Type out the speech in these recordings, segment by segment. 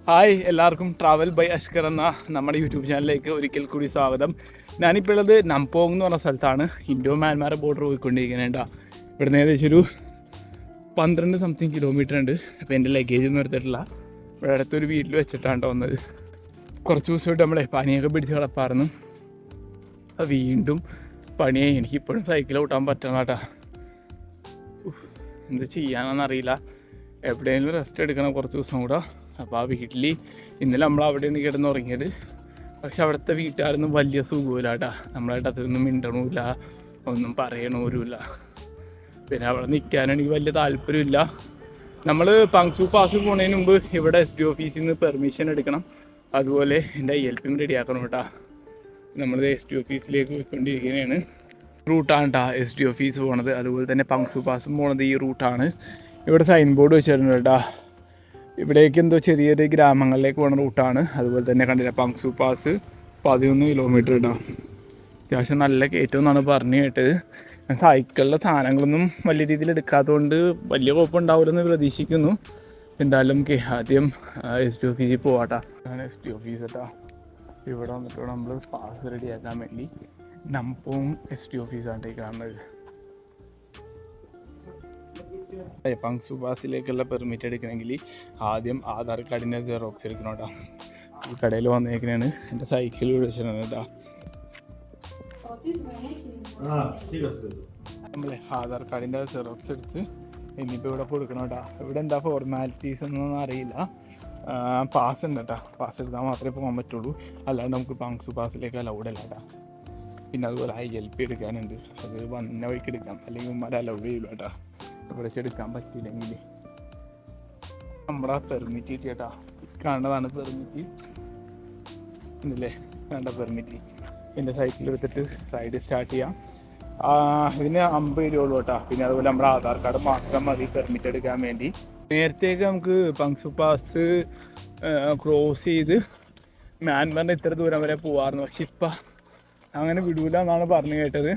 Hi എല്ലാവർക്കും travel by Ashkar എന്ന നമ്മുടെ യൂട്യൂബ് ചാനലിലേക്ക് ഒരിക്കൽ കൂടി സ്വാഗതം. ഞാനിപ്പോൾ ഉള്ളത് നംപോങ് എന്ന് പറഞ്ഞ സ്ഥലത്താണ്. ഇൻഡോ മ്യാൻമാർ ബോർഡർ പോയിക്കൊണ്ടിരിക്കുന്നുണ്ട്. ഇവിടുന്ന് ഏകദേശം ഒരു 12 സംതിങ് കിലോമീറ്റർ ഉണ്ട്. അപ്പോൾ എൻ്റെ ലഗേജ് ഒന്നും എടുത്തിട്ടില്ല. ഇവിടെ അടുത്തൊരു വീട്ടിൽ വെച്ചിട്ടാണ് വന്നത്. കുറച്ച് ദിവസമായിട്ട് നമ്മളെ പനിയൊക്കെ പിടിച്ച് കിടപ്പായിരുന്നു. വീണ്ടും പണിയായി. എനിക്കിപ്പോഴും സൈക്കിൾ ഓട്ടാൻ പറ്റണം കേട്ടോ. എന്ത് ചെയ്യാനെന്നറിയില്ല. എവിടെയെങ്കിലും റെസ്റ്റ് എടുക്കണം കുറച്ച് ദിവസം കൂടെ. അപ്പോൾ ആ വീട്ടിൽ ഇന്നലെ നമ്മൾ അവിടെയാണ് കിടന്നുറങ്ങിയത്. പക്ഷെ അവിടുത്തെ വീട്ടുകാരൊന്നും വലിയ സുഖമില്ല കേട്ടോ. നമ്മളായിട്ട് അതൊന്നും മിണ്ടണമില്ല, ഒന്നും പറയണമില്ല. പിന്നെ അവിടെ നിൽക്കാനെനിക്ക് വലിയ താല്പര്യമില്ല. നമ്മൾ പങ്സു പാസ് പോകുന്നതിന് മുമ്പ് ഇവിടെ SD ഓഫീസിൽ നിന്ന് പെർമിഷൻ എടുക്കണം. അതുപോലെ എൻ്റെ ILPയും റെഡിയാക്കണം കേട്ടോ. നമ്മൾ SD ഓഫീസിലേക്ക് പോയിക്കൊണ്ടിരിക്കുന്നതാണ്. റൂട്ടാണ് കേട്ടോ SD ഓഫീസ് പോണത്. അതുപോലെ തന്നെ പങ്സു പാസും പോണത് ഈ റൂട്ടാണ്. ഇവിടെ സൈൻ ബോർഡ് വെച്ചിട്ടുണ്ട് കേട്ടോ. ഇവിടേക്ക് എന്തോ ചെറിയൊരു ഗ്രാമങ്ങളിലേക്ക് പോകുന്ന റൂട്ടാണ്. അതുപോലെ തന്നെ കണ്ടില്ല, പങ്സു പാസ് 11 കിലോമീറ്റർ ഇടാം. അത്യാവശ്യം നല്ല കയറ്റം എന്നാണ് പറഞ്ഞു കേട്ടത്. ഞാൻ സൈക്കിളിലെ സാധനങ്ങളൊന്നും വലിയ രീതിയിൽ എടുക്കാത്തതുകൊണ്ട് വലിയ കുഴപ്പമുണ്ടാവില്ലെന്ന് പ്രതീക്ഷിക്കുന്നു. എന്തായാലും നമുക്ക് ആദ്യം SD ഓഫീസിൽ പോവാട്ടാ. SD ഓഫീസ് കേട്ടോ. ഇവിടെ വന്നിട്ട് നമ്മൾ പാസ് റെഡിയാക്കാൻ വേണ്ടി നംപോങ് SD ഓഫീസാണ് ഈ കാണുന്നത്. പങ്സു പാസിലേക്കുള്ള പെർമിറ്റ് എടുക്കണമെങ്കിൽ ആദ്യം ആധാർ കാർഡിൻ്റെ ജെറോക്സ് എടുക്കണം കേട്ടോ. ഈ കടയിൽ വന്നേക്കണേണ്. എൻ്റെ സൈക്കിൾ വിളിച്ചിട്ടുണ്ട് കേട്ടോ. നമ്മളെ ആധാർ കാർഡിൻ്റെ ജെറോക്സ് എടുത്ത് ഇനിയിപ്പോൾ ഇവിടെ കൊടുക്കണം കേട്ടോ. ഇവിടെ എന്താ ഫോർമാലിറ്റീസ് എന്നൊന്നും അറിയില്ല. പാസ് ഉണ്ട് കേട്ടോ. പാസ് എടുത്താൽ മാത്രമേ പോകാൻ പറ്റുള്ളൂ. അല്ലാണ്ട് നമുക്ക് പങ്സു പാസിലേക്ക് അലൗഡ് അല്ല കേട്ടോ. പിന്നെ അതുപോലെ ILP എടുക്കാനുണ്ട്. അത് വന്ന വഴിക്ക് എടുക്കാം, അല്ലെങ്കിൽ ഉമ്മാരെ അലൗഡ് ചെയ്യില്ല കേട്ടോ. ഇവിടെ എടുക്കാൻ പറ്റിയില്ലെങ്കിൽ നമ്മുടെ പെർമിറ്റ് കിട്ടി കേട്ടോ. കാണുന്നതാണ് പെർമിറ്റ് ഇല്ലേ, വേണ്ട പെർമിറ്റ്. എൻ്റെ സൈക്കിൾ എടുത്തിട്ട് റൈഡ് സ്റ്റാർട്ട് ചെയ്യാം. ഇതിന് 50 രൂപ ഉള്ളൂ കേട്ടോ. പിന്നെ അതുപോലെ നമ്മുടെ ആധാർ കാർഡ് മാത്രം മതി പെർമിറ്റ് എടുക്കാൻ വേണ്ടി. നേരത്തേക്ക് നമുക്ക് പങ്സു പാസ് ക്രോസ് ചെയ്ത് മ്യാൻമാറിൻ്റെ ഇത്ര ദൂരം വരെ പോകാമായിരുന്നു. പക്ഷെ ഇപ്പം അങ്ങനെ വിടൂല എന്നാണ് പറഞ്ഞു കേട്ടത്.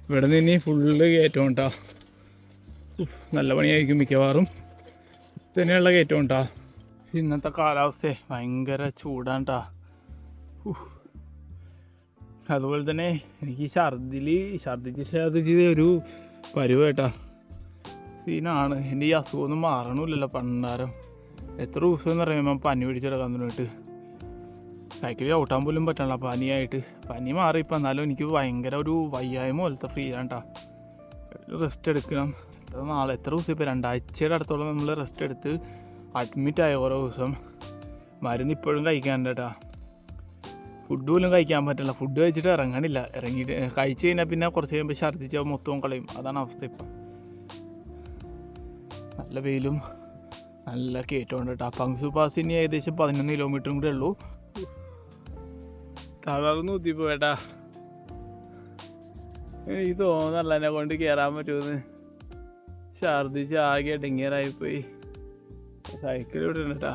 ഇവിടെ നിന്ന് ഫുള്ള് കയറ്റം കേട്ടോ. നല്ല പണിയായിരിക്കും മിക്കവാറും. തന്നെയുള്ള കയറ്റം കേട്ടോ. ഇന്നത്തെ കാലാവസ്ഥ ഭയങ്കര ചൂടാണ് കേട്ടോ. അതുപോലെ തന്നെ എനിക്ക് ഛർദിച്ച് ഒരു പരുവ കേട്ടോ. സീനാണ്. എൻ്റെ ഈ അസുഖമൊന്നും മാറണമില്ലല്ലോ പണ്ടാരം. എത്ര ദിവസം എന്ന് പറയുമ്പോൾ പനി പിടിച്ചെടുക്കാൻ തുടങ്ങിയിട്ട് സൈക്കിൾ ചവിട്ടാൻ പോലും പറ്റണല്ലോ പനിയായിട്ട്. പനി മാറി ഇപ്പം, എന്നാലും എനിക്ക് ഭയങ്കര ഒരു വയ്യായ്മ പോലത്തെ ഫ്രീയാണ് കേട്ടോ. റെസ്റ്റ് എടുക്കണം. എത്ര ദിവസം ഇപ്പോൾ 2 ആഴ്ചയുടെ അടുത്തോളം നമ്മൾ റെസ്റ്റ് എടുത്ത് അഡ്മിറ്റായ ഓരോ ദിവസം. മരുന്ന് ഇപ്പോഴും കഴിക്കാനുണ്ട് കേട്ടോ. ഫുഡ് പോലും കഴിക്കാൻ പറ്റില്ല. ഫുഡ് കഴിച്ചിട്ട് ഇറങ്ങണില്ല. ഇറങ്ങിയിട്ട് കഴിച്ച് കഴിഞ്ഞാൽ പിന്നെ കുറച്ച് കഴിയുമ്പോൾ ഛർദ്ദിച്ചാൽ മൊത്തവും കളയും. അതാണ് അവസ്ഥ ഇപ്പം. നല്ല വെയിലും നല്ല കയറ്റമുണ്ട് കേട്ടോ. പങ്സു പാസിന് ഏകദേശം 11 കിലോമീറ്ററും കൂടെ ഉള്ളൂ. തളർന്നു കുത്തിപ്പോട്ടാ. എനിക്ക് തോന്നല്ല എന്നെ കൊണ്ട് കയറാൻ പറ്റുമെന്ന്. ഛർദിച്ച് ആകെ ഡെങ്കിയറായിപ്പോയി. സൈക്കിൾ ഇവിടെ ഉണ്ട് കേട്ടാ.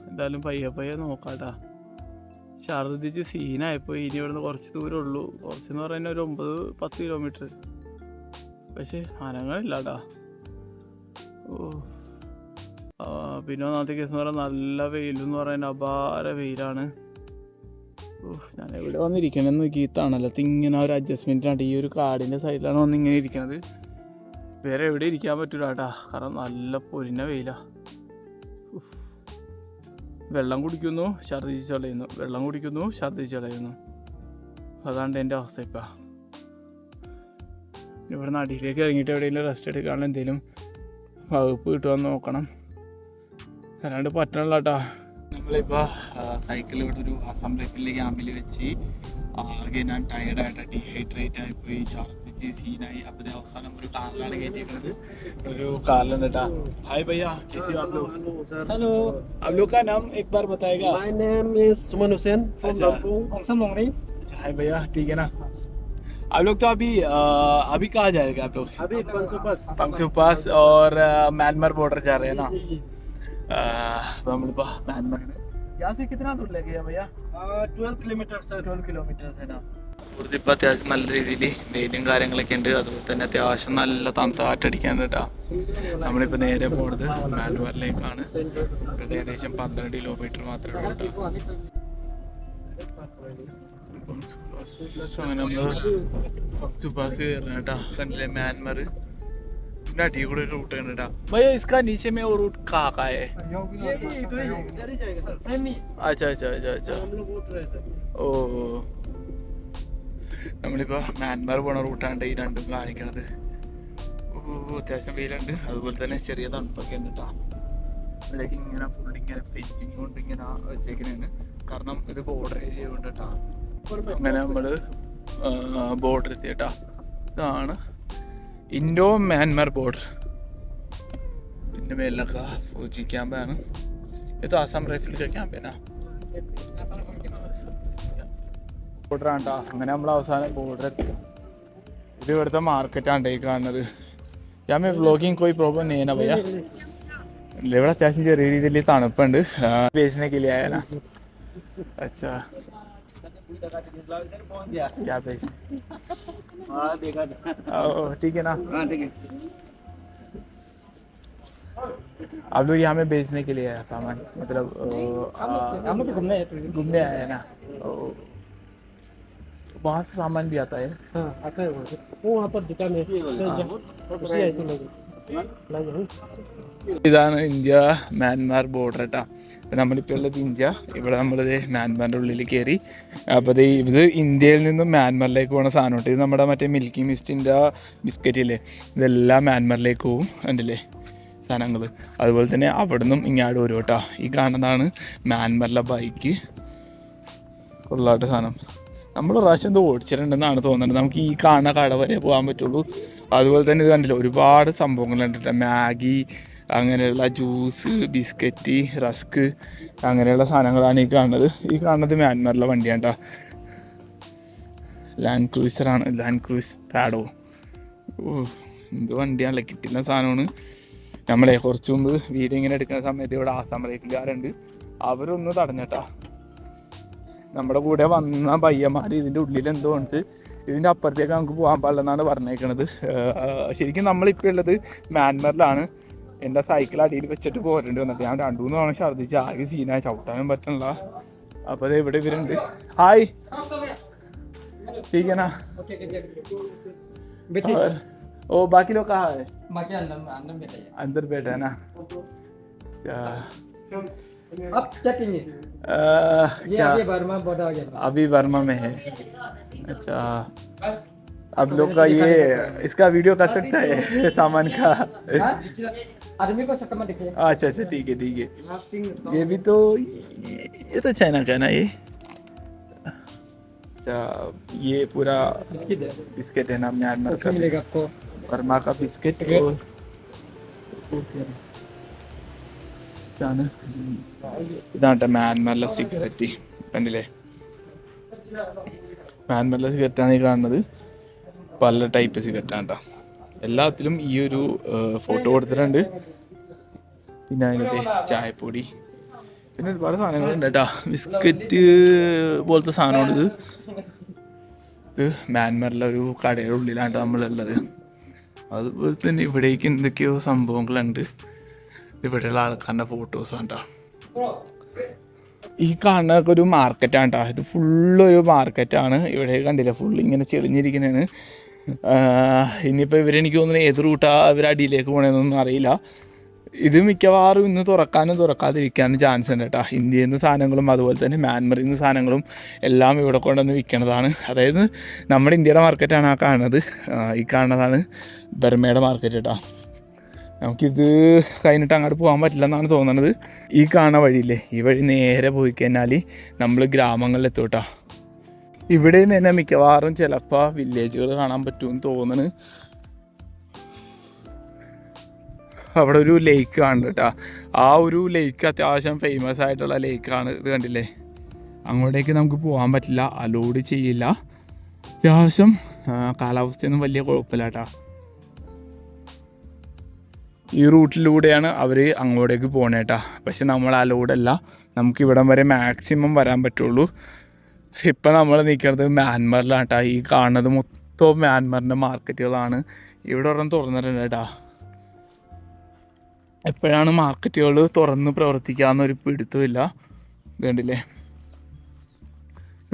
എന്തായാലും പയ്യെ നോക്കാട്ടാ. ഛർദിച്ച് സീനായിപ്പോയി. ഇനി ഇവിടുന്ന് കുറച്ച് ദൂരം ഉള്ളൂ. കുറച്ചെന്ന് പറയുന്നത് ഒരു 9-10 കിലോമീറ്റർ. പക്ഷേ അനങ്ങളില്ല കേട്ടാ. പിന്നെ ഒന്നാമത്തെ കേസ് എന്ന് പറഞ്ഞാൽ നല്ല വെയിലെന്ന് പറയുന്നത് അപാര വെയിലാണ്. ഞാൻ എവിടെ വന്നിരിക്കണമെന്ന് നോക്കി തണലത്ത് ഇങ്ങനെ ഒരു അഡ്ജസ്റ്റ്മെൻറ്റിലാണ്. ഈ ഒരു കാടിൻ്റെ സൈഡിലാണ് വന്നിങ്ങനെ ഇരിക്കണത്. വേറെ എവിടെ ഇരിക്കാൻ പറ്റില്ല കേട്ടാ. കാരണം നല്ല പൊരിഞ്ഞ വെയിലാണ്. വെള്ളം കുടിക്കുന്നു, ഛർദ്ദിച്ച് കളയുന്നു. വെള്ളം കുടിക്കുന്നു, ഛർദ്ദിച്ച് കളയുന്നു. അതാണ്ട് എൻ്റെ അവസ്ഥ ഇപ്പം. ഇവിടെ നാട്ടിലേക്ക് ഇറങ്ങിയിട്ട് എവിടെയെങ്കിലും റെസ്റ്റ് എടുക്കാനുള്ള എന്തെങ്കിലും വകുപ്പ് കിട്ടുമെന്ന് നോക്കണം. അല്ലാണ്ട് പറ്റണില്ല കേട്ടോ. നമ്മളിപ്പോൾ സൈക്കിൾ ഇവിടെ ഒരു അസംബ്ലി ക്യാമ്പിൽ വെച്ച് ആകെ ഞാൻ ടയർഡായിട്ട് ഡീഹൈഡ്രേറ്റ് ആയിപ്പോയി, ഛർദ്ദിച്ച് സീനായി. അപ്പോൾ അവസാനം ഒരു കാറിലാണ് കയറ്റിയിരിക്കുന്നത്. ഒരു കാറിലുണ്ട് കേട്ടോ. ഹായ് भैया, कैसे हो आप लोग? हेलो, आप लोग का नाम एक बार बताएगा? My name is Suman Hussain from Nampong. अच्छा हाय भैया, ठीक है ना? आप लोग तो अभी कहाँ जाएगा आप लोग? अभी पങ്सു പാസ് और म्यांमार बॉर्डर जा रहे हैं ना? നമ്മളിപ്പോൾ म्यांमार यहाँ से कितना दूर लगेगा भैया? 12 किलोमीटर सर। 12 किलोमीटर है ना? ഇപ്പം അത്യാവശ്യം നല്ല രീതിയിൽ വെയിലും കാര്യങ്ങളൊക്കെ ഉണ്ട്. അതുപോലെ തന്നെ അത്യാവശ്യം നല്ല തണുത്ത കാറ്റടിക്കാണ്ട് കേട്ടോ. നമ്മളിപ്പോൾ നേരെ പോകുന്നത് മാൻമാറിലേക്കാണ്. ഏകദേശം 12 കിലോമീറ്റർ മാത്രമേ ഉള്ളൂ കേട്ടോ. അങ്ങനെ നമ്മൾ സുബാസ് കയറണം കേട്ടോ. കണ്ടില്ലേ म्यांमार अटी കൂടെ ഒരു റൂട്ട് ഉണ്ട് കേട്ടോ. भैया इसका नीचे में वो रूट कहाँ का है? अच्छा अच्छा अच्छा अच्छा ഓ നമ്മളിപ്പോൾ म्यांमार പോണ റൂട്ടാണ് ഈ രണ്ടും കാണിക്കണത്. അത്യാവശ്യം വെയിലുണ്ട്, അതുപോലെ തന്നെ ചെറിയ തണുപ്പൊക്കെ ഉണ്ട് കേട്ടോ. ഇവിടേക്ക് ഇങ്ങനെ ഫുൾ ഇങ്ങനെ ഫെൻസിങ് കൊണ്ട് ഇങ്ങനെ വെച്ചേക്കുന്നതാണ്. കാരണം ഇത് ബോർഡർ ഏരിയ കൊണ്ട് കേട്ടോ. അങ്ങനെ നമ്മൾ ബോർഡർ എത്തി കേട്ടോ. ഇതാണ് ഇൻഡോ म्यांमार ബോർഡർ. ഇതിൻ്റെ മേലൊക്കെ ഫൗജി ക്യാമ്പാണ്. ഇത് ആസാം റൈഫിൾക്കെ ക്യാമ്പേനാ ബോർഡറാണ് കേട്ടോ. അങ്ങനെ നമ്മൾ അവസാനം ബോർഡർ എത്തി. ഇത് ഇവിടുത്തെ മാർക്കറ്റാണ് ഈ കാണുന്നത്. ഞാൻ വ്ളോഗിങ് कोई प्रॉब्लम नहीं है ना भैया? ഇവിടെ അത്യാവശ്യം ചെറിയ രീതിയിൽ തണുപ്പുണ്ട്. बेचने के लिए आया ना? अच्छा क्या बेच? ठीक है ना? आप लोग यहाँ में बेचने के लिए आया सामान, मतलब हम लोग घूमने आए हैं ना? वहाँ से सामान भी आता है? हाँ आता है वो वहाँ पर दुकान है. ഇതാണ് ഇന്ത്യ म्यांमार ബോർഡർ കേട്ടോ. അപ്പം നമ്മളിപ്പോൾ ഉള്ളത് ഇന്ത്യ. ഇവിടെ നമ്മളിത് म्यांमाറിൻ്റെ ഉള്ളിൽ കയറി. അപ്പോൾ ഇത് ഇന്ത്യയിൽ നിന്നും म्यांमाറിലേക്ക് പോകുന്ന സാധനം കേട്ടോ. ഇത് നമ്മുടെ മറ്റേ മിൽക്കി മിസ്റ്റിൻ്റെ ബിസ്ക്കറ്റ് ഇല്ലേ, ഇതെല്ലാം म्यांमाറിലേക്ക് പോകും. കണ്ടില്ലേ സാധനങ്ങൾ. അതുപോലെ തന്നെ അവിടെ നിന്നും ഇങ്ങോട്ട് വരും കേട്ടോ. ഈ കാണുന്നതാണ് म्यांमाറിലെ ബൈക്ക്. കൊള്ളാത്ത സാധനം. നമ്മൾ പ്രാവശ്യം ഇത് ഓടിച്ചിട്ടുണ്ടെന്നാണ് തോന്നുന്നത്. നമുക്ക് ഈ കാണുന്ന കട വരെ പോകാൻ പറ്റുള്ളൂ. അതുപോലെ തന്നെ ഇത് കണ്ടില്ല, ഒരുപാട് സംഭവങ്ങളുണ്ട് കേട്ടോ. മാഗി, അങ്ങനെയുള്ള ജ്യൂസ്, ബിസ്ക്കറ്റ്, റസ്ക്, അങ്ങനെയുള്ള സാധനങ്ങളാണ് ഈ കാണുന്നത്. ഈ കാണുന്നത് म्यांमाറിലെ വണ്ടിയാണ് കേട്ടോ. ലാൻഡ് ക്രൂസറാണ്, ലാൻഡ് ക്രൂസ് പാഡോ. എന്ത് വണ്ടിയാണല്ലേ, കിട്ടുന്ന സാധനമാണ്. നമ്മളെ കുറച്ച് മുമ്പ് വീഡിയോ ഇങ്ങനെ എടുക്കുന്ന സമയത്ത് ഇവിടെ ആസാം റൈഫിൾക്കാരുണ്ട്. അവരൊന്ന് തടഞ്ഞട്ടാ. നമ്മുടെ കൂടെ വന്ന പയ്യന്മാർ ഇതിൻ്റെ ഉള്ളിൽ എന്തോ ഉണ്ട്, ഇതിൻ്റെ അപ്പുറത്തേക്ക് നമുക്ക് പോകാൻ പാടില്ലെന്നാണ് പറഞ്ഞേക്കണത്. ശരിക്കും നമ്മളിപ്പോൾ ഉള്ളത് म्यांमाറിലാണ്. എൻ്റെ സൈക്കിൾ അടിയിൽ വെച്ചിട്ട് പോരേണ്ടി വന്നിട്ട് ഞാൻ 2-3 തവണ ഛർദ്ദിച്ച് ആകെ സീനായി, ചവിട്ടാനും പറ്റണില്ല. അപ്പോൾ ഇവിടെ ഇവരുണ്ട്. ഹായ് ठीक है ना? ओ बाकी लोग कहाँ है? बाकी अंदर बैठा है ना? अब क्या पीएंगे? ये अभी बर्मा बॉर्डर आ गया. अभी बर्मा में है. अच्छा, अब लोग का ये इसका वीडियो कर सकता है सामान का? आदमी को शक्ल में दिखे. अच्छा अच्छा ठीक है ठीक है. ये भी तो, ये तो चाइना का ना ये. अच्छा, ये पूरा बिस्किट है ना म्यांमार का. मिलेगा आपको बर्मा का बिस्किट. ഇതാണ് म्यांमाറിലെ സിഗരറ്റ്. കണ്ടില്ലേ, म्यांमाറിലെ സിഗരറ്റാണ് ഈ കാണുന്നത്. പല ടൈപ്പ് സിഗരറ്റാണ് കേട്ടോ. എല്ലാത്തിലും ഈ ഒരു ഫോട്ടോ കൊടുത്തിട്ടുണ്ട്. പിന്നെ അതിൻ്റെ ചായപ്പൊടി, പിന്നെ ഒരുപാട് സാധനങ്ങളുണ്ട് കേട്ടോ. ബിസ്ക്കറ്റ് പോലത്തെ സാധനമാണ് ഇത് म्यांमाറിലെ ഒരു കടയുടെ ഉള്ളിലാണ് നമ്മളുള്ളത്. അതുപോലെ തന്നെ ഇവിടേക്ക് എന്തൊക്കെയോ സംഭവങ്ങളുണ്ട്. ഇവിടെയുള്ള ആൾക്കാരുടെ ഫോട്ടോസാണ് കേട്ടോ. ഈ കാണുന്നതൊക്കെ ഒരു മാർക്കറ്റാണ് കേട്ടോ. ഇത് ഫുള്ളൊരു മാർക്കറ്റാണ്. ഇവിടെ കണ്ടില്ല, ഫുള്ള് ഇങ്ങനെ ചെളിഞ്ഞിരിക്കുന്നതാണ്. ഇനിയിപ്പോൾ ഇവരെനിക്ക് തോന്നുന്നു ഏത് റൂട്ടാണ് ഇവർ അടിയിലേക്ക് പോകണമെന്നൊന്നും അറിയില്ല. ഇത് മിക്കവാറും ഇന്ന് തുറക്കാനും തുറക്കാതിരിക്കാനും ചാൻസ് ഉണ്ട് കേട്ടോ. ഇന്ത്യയിൽ നിന്ന് സാധനങ്ങളും അതുപോലെ തന്നെ म्यांमाറിൽ നിന്ന് സാധനങ്ങളും എല്ലാം ഇവിടെ കൊണ്ടുവന്ന് വിൽക്കണതാണ്. അതായത് നമ്മുടെ ഇന്ത്യയുടെ മാർക്കറ്റാണ് ആ കാണുന്നത്. ഈ കാണുന്നതാണ് ബർമയുടെ മാർക്കറ്റ് കേട്ടോ. നമുക്കിത് കഴിഞ്ഞിട്ട് അങ്ങോട്ട് പോകാൻ പറ്റില്ലെന്നാണ് തോന്നുന്നത്. ഈ കാണുന്ന വഴിയില്ലേ, ഈ വഴി നേരെ പോയി കഴിഞ്ഞാൽ നമ്മൾ ഗ്രാമങ്ങളിലെത്തും കേട്ടോ. ഇവിടെ നിന്ന് തന്നെ മിക്കവാറും ചിലപ്പോൾ വില്ലേജുകൾ കാണാൻ പറ്റുമെന്ന് തോന്നുന്നു. അവിടെ ഒരു ലേക്ക് കാണുന്നുണ്ട് കേട്ടോ. ആ ഒരു ലേക്ക് അത്യാവശ്യം ഫേമസ് ആയിട്ടുള്ള ലേക്കാണ്. ഇത് കണ്ടില്ലേ, അങ്ങോട്ടേക്ക് നമുക്ക് പോകാൻ പറ്റില്ല, അലോഡ് ചെയ്യില്ല. അത്യാവശ്യം കാലാവസ്ഥയൊന്നും വലിയ കുഴപ്പമില്ല കേട്ടോ. ഈ റൂട്ടിലൂടെയാണ് അവർ അങ്ങോട്ടേക്ക് പോകണേട്ടാ. പക്ഷെ നമ്മൾ അലോഡല്ല, നമുക്ക് ഇവിടം വരെ മാക്സിമം വരാൻ പറ്റുള്ളൂ. ഇപ്പം നമ്മൾ നിൽക്കുന്നത് മ്യാൻമറിലാണ് കേട്ടോ. ഈ കാണുന്നത് മൊത്തം മ്യാൻമറിൻ്റെ മാർക്കറ്റുകളാണ്. ഇവിടെ ഒരെണ്ണം തുറന്നിട്ടുണ്ട് കേട്ടോ. എപ്പോഴാണ് മാർക്കറ്റുകൾ തുറന്ന് പ്രവർത്തിക്കാമെന്നൊരു പിടുത്തമില്ല. കണ്ടില്ലേ,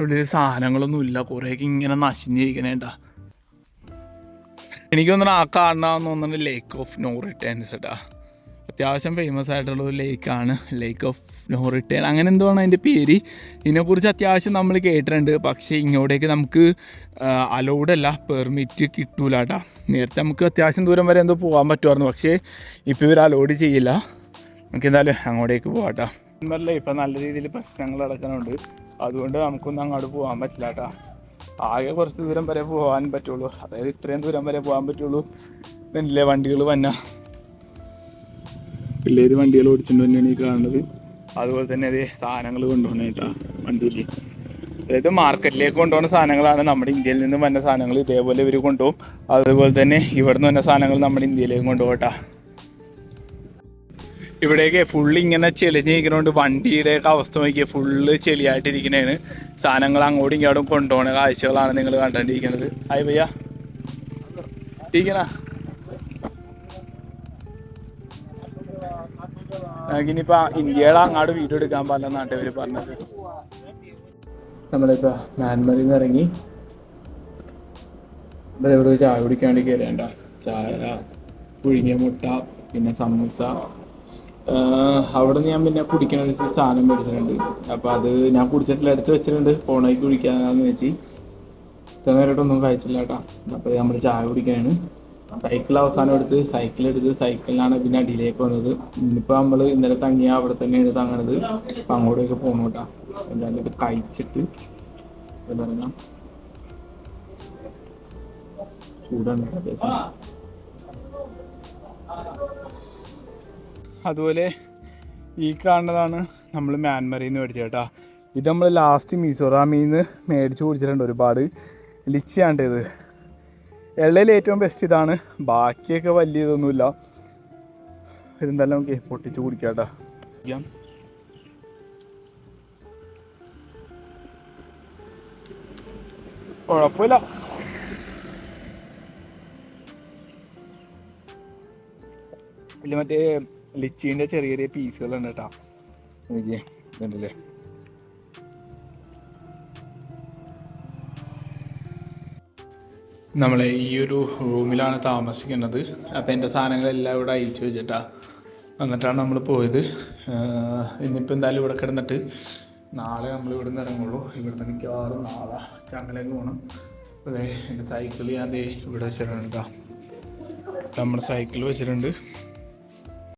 ഉള്ളിൽ സാധനങ്ങളൊന്നുമില്ല, കുറേയൊക്കെ ഇങ്ങനെ നശിഞ്ഞിരിക്കണേട്ടാ. എനിക്ക് തോന്നുന്നു ആ കാണാമെന്ന് തോന്നുന്നത് ലേക്ക് ഓഫ് നോ റിട്ടേൺസ് കേട്ടാ. അത്യാവശ്യം ഫേമസ് ആയിട്ടുള്ള ഒരു ലേക്കാണ് ലേക്ക് ഓഫ് നോ റിട്ടേൺ, അങ്ങനെ എന്തുവാണ് അതിൻ്റെ പേര്. ഇതിനെക്കുറിച്ച് അത്യാവശ്യം നമ്മൾ കേട്ടിട്ടുണ്ട്. പക്ഷേ ഇങ്ങോട്ടേക്ക് നമുക്ക് അലൗഡ് അല്ല, പെർമിറ്റ് കിട്ടൂല കേട്ടോ. നേരത്തെ നമുക്ക് അത്യാവശ്യം ദൂരം വരെ എന്തോ പോകാൻ പറ്റുമായിരുന്നു, പക്ഷേ ഇപ്പോൾ ഇവർ അലൗഡ് ചെയ്യില്ല. നമുക്ക് എന്തായാലും അങ്ങോട്ടേക്ക് പോകാം കേട്ടോ. എന്നല്ല ഇപ്പം നല്ല രീതിയിൽ പ്രശ്നങ്ങൾ നടക്കുന്നുണ്ട്, അതുകൊണ്ട് നമുക്കൊന്നും അങ്ങോട്ട് പോകാൻ പറ്റില്ല കേട്ടോ. ആകെ കുറച്ച് ദൂരം വരെ പോകാൻ പറ്റുള്ളൂ, അതായത് ഇത്രയും ദൂരം വരെ പോകാൻ പറ്റുള്ളൂ. ഇതല്ലേ വണ്ടികൾ വന്ന പിള്ളേർ വണ്ടികൾ ഓടിച്ചിട്ട് തന്നെയാണ് ഈ കാണുന്നത്. അതുപോലെ തന്നെ അതേ സാധനങ്ങൾ കൊണ്ടുപോകണം കേട്ടോ വണ്ടിയിൽ. അതായത് മാർക്കറ്റിലേക്ക് കൊണ്ടുപോകുന്ന സാധനങ്ങളാണ് നമ്മുടെ ഇന്ത്യയിൽ നിന്ന് വന്ന സാധനങ്ങൾ ഇതേപോലെ ഇവർ കൊണ്ടുപോകും. അതുപോലെ തന്നെ ഇവിടെ നിന്ന് വന്ന സാധനങ്ങൾ നമ്മുടെ ഇന്ത്യയിലേക്ക് കൊണ്ടുപോകട്ടാ. ഇവിടേക്ക് ഫുള്ള് ഇങ്ങനെ ചെളിഞ്ഞിരിക്കുന്നതുകൊണ്ട് വണ്ടിയുടെയൊക്കെ അവസ്ഥ നോക്കിയാൽ ഫുള്ള് ചെളിയായിട്ടിരിക്കുന്നതാണ്. സാധനങ്ങൾ അങ്ങോട്ടും ഇങ്ങോട്ടും കൊണ്ടുപോകുന്ന കാഴ്ചകളാണ് നിങ്ങൾ കണ്ടുകൊണ്ടിരിക്കുന്നത്. ഹായ് ഭയ്യ, ഇരിക്കണ നമുക്കിനിപ്പോൾ ഇന്ത്യയുടെ അങ്ങോട്ട് വീഡിയോ എടുക്കാൻ പാടില്ല നാട്ടുകാർ പറഞ്ഞത്. നമ്മളിപ്പോൾ മ്യാൻമറിൽ നിന്ന് ഇറങ്ങി ഇവിടെ ചായ കുടിക്കാൻ വേണ്ടി കയറിയണ്ട. ചായ, പുഴുങ്ങിയ മുട്ട, പിന്നെ സമൂസ. അവിടെ നിന്ന് ഞാൻ പിന്നെ കുടിക്കാൻ ഒരു സാധനം മേടിച്ചിട്ടുണ്ട്. അപ്പോൾ അത് ഞാൻ കുടിച്ചിട്ടില്ല, എടുത്ത് വെച്ചിട്ടുണ്ട്. ഫോണേക്ക് കുടിക്കാമെന്ന് വെച്ച് ഇത്ര നേരമായിട്ടൊന്നും കഴിച്ചില്ല കേട്ടോ. അപ്പോൾ നമ്മൾ ചായ കുടിക്കാനാണ്. സൈക്കിൾ അവസാനം എടുത്ത് സൈക്കിളിലാണ് പിന്നെ അടിയിലേക്ക് വന്നത്. ഇന്നിപ്പോൾ നമ്മൾ ഇന്നലെ തങ്ങിയ അവിടെ തന്നെയാണ് തങ്ങണത്. അപ്പം അങ്ങോട്ടേക്ക് പോകണം കേട്ടോ. എന്തായാലും ഇത് കഴിച്ചിട്ട് എന്താ പറയുക, ചൂടാണ് അത്യാവശ്യം. അതുപോലെ ഈ കാണുന്നതാണ് നമ്മൾ മ്യാൻമറിൽ നിന്ന് മേടിച്ചത് കേട്ടോ. ഇത് നമ്മൾ ലാസ്റ്റ് മിസോറാമിൽ നിന്ന് മേടിച്ച് കുടിച്ചിട്ടുണ്ട് ഒരുപാട്. ലിച്ചിയാണ്ട് ഇത്. എള്ളയിൽ ഏറ്റവും ബെസ്റ്റ് ഇതാണ്, ബാക്കിയൊക്കെ വലിയ ഇതൊന്നുമില്ല. ഇതെന്തായാലും നമുക്ക് പൊട്ടിച്ച് കുടിക്കാം കേട്ടോ. കുഴപ്പമില്ല. ഇതിൽ മറ്റേ ലിച്ചീൻ്റെ ചെറിയ ചെറിയ പീസുകളുണ്ട് കേട്ടോ. നോക്കിയേ, ഇതുണ്ടല്ലേ. നമ്മൾ ഈ ഒരു റൂമിലാണ് താമസിക്കുന്നത്. അപ്പോൾ എൻ്റെ സാധനങ്ങളെല്ലാം ഇവിടെ അയച്ചു വെച്ചിട്ടാണ് എന്നിട്ടാണ് നമ്മൾ പോയത്. ഇന്നിപ്പോൾ എന്തായാലും ഇവിടെ കിടന്നിട്ട് നാളെ നമ്മൾ ഇവിടെ നിന്ന് ഇറങ്ങുള്ളൂ. ഇവിടെ നിന്ന് മിക്കവാറും നാളെ ചങ്ങലേക്ക് പോകണം. അതെ, എൻ്റെ സൈക്കിൾ ഞാൻ ഇവിടെ വെച്ചിട്ടുണ്ട് കേട്ടോ. നമ്മുടെ സൈക്കിൾ വെച്ചിട്ടുണ്ട്.